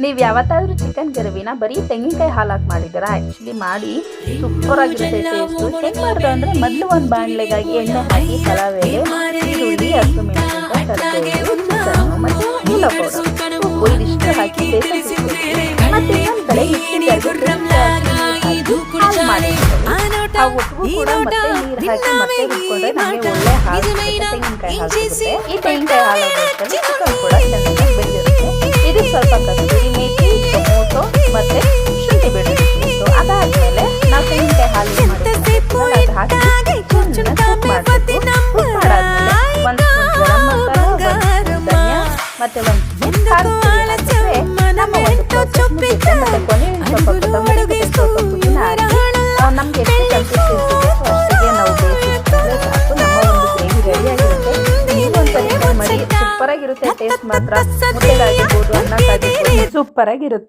ನೀವು ಯಾವತ್ತಾದ್ರೂ ಚಿಕನ್ ಗ್ರೇವಿನ ಬರೀ ತೆಂಗಿನಕಾಯಿ ಹಾಲು ಹಾಕಿ ಮಾಡಿದ್ದೀರಾ? ಆ್ಯಕ್ಚುಲಿ ಮಾಡಿ ಸೂಪರ್ ಆಗಿರುತ್ತೆ ಟೇಸ್ಟು. ಹೆಂಗೆ ಮಾಡಿದೆ ಅಂದರೆ ಮೊದಲು ಒಂದು ಬಾಣಲೆಗಾಗಿ ಎಣ್ಣೆ ಹಾಕಿ ಪಲಾವ್ ಎಲೆ, ಈರುಳ್ಳಿ, ಹಸಿಮೆಣಸಿನಕಾಯಿ, ಕರಿಬೇವು, ಚಿಕನ್ನು ಮತ್ತು ಮೂಲ ಪೌಡರ್, ಉಪ್ಪು ಇದಿಷ್ಟು ಹಾಕಿ ಬೇಯಿಸಿ ಮತ್ತು ಇನ್ನೊಂದು ಕಡೆ ಹಾಲು ಮಾಡಿ ಆ ಉಪ್ಪು ಕೂಡ ಮತ್ತೆ ನೀರು ಹಾಕಿ ಮತ್ತೆ ರುಬ್ಕೊಂಡ್ರೆ ನಮಗೆ ಒಳ್ಳೆ ಹಾಲು ತೆಂಗಿನಕಾಯಿ ಹಾಲು ಸಿಗುತ್ತೆ. ಈ ತೆಂಗಿನಕಾಯಿ ಹಾಲು ಚಿಕನ್ ಕೂಡ ಚೆನ್ನಾಗಿ ಬೆಂದಿರುತ್ತೆ. ಇದಕ್ಕೆ ಸ್ವಲ್ಪ ಕಸ್ತೂರಿ ಮೇಥಿ, ಟೊಮೊಟೊ ಮತ್ತೆ ಶುಂಠಿ ಬೆಳ್ಳುಳ್ಳಿ ಪೇಸ್ಟು. ಅದಾದ್ಮೇಲೆ ನಾವು ತೆಂಗಿನಕಾಯಿ ಹಾಲು ಅದು ಹಾಕಿ ಕುಕ್ ಮಾಡಬೇಕು. ಕುಕ್ ಮಾಡಾದ್ಮೇಲೆ ಒಂದು ಸ್ಪೂನ್ ಗರಂ ಮಸಾಲ, ಒಂದು ಸ್ಪೂನ್ ಧನಿಯಾ ಮತ್ತೆ ಒಂದು ಸ್ಪೂನ್ ಖಾರದ ಪುಡಿ ಹಾಕಿದ್ರೆ ನಮ್ಮ ಒಂದು ಪ್ರೋಸೆಸ್ ಮುಗಿಯುತ್ತೆ. ಮತ್ತೆ ಕೊನೆ ಸ್ವಲ್ಪ ಕೊತ್ತಂಬರಿ ಸ್ವಲ್ಪ ಪುದೀನ ಹಾಕಿ ನಮ್ಗೆ ಎಷ್ಟು ಕನ್ಸಿಸ್ಟೆನ್ಸಿ ಬೇಕೋ ಅಷ್ಟಿಗೆ ನಾವು ಬೇಯಿಸಿದ್ರೆ ಸಾಕು. ನಮ್ಮ ಒಂದು ಗ್ರೇವಿ ರೆಡಿ ಆಗಿರುತ್ತೆ. ನೀವು ಒಂದ್ಸರಿ ಮಾಡಿ, ಸೂಪರ್ ಆಗಿರುತ್ತೆ. ಟೇಸ್ಟ್ ಮಾತ್ರ ಮುದ್ದೆಗಾಗಿರ್ಬೋದು, ಅನ್ನಕ್ಕಾಗಿರ್ಬೋದು, ಸೂಪರ್ ಆಗಿರುತ್ತೆ.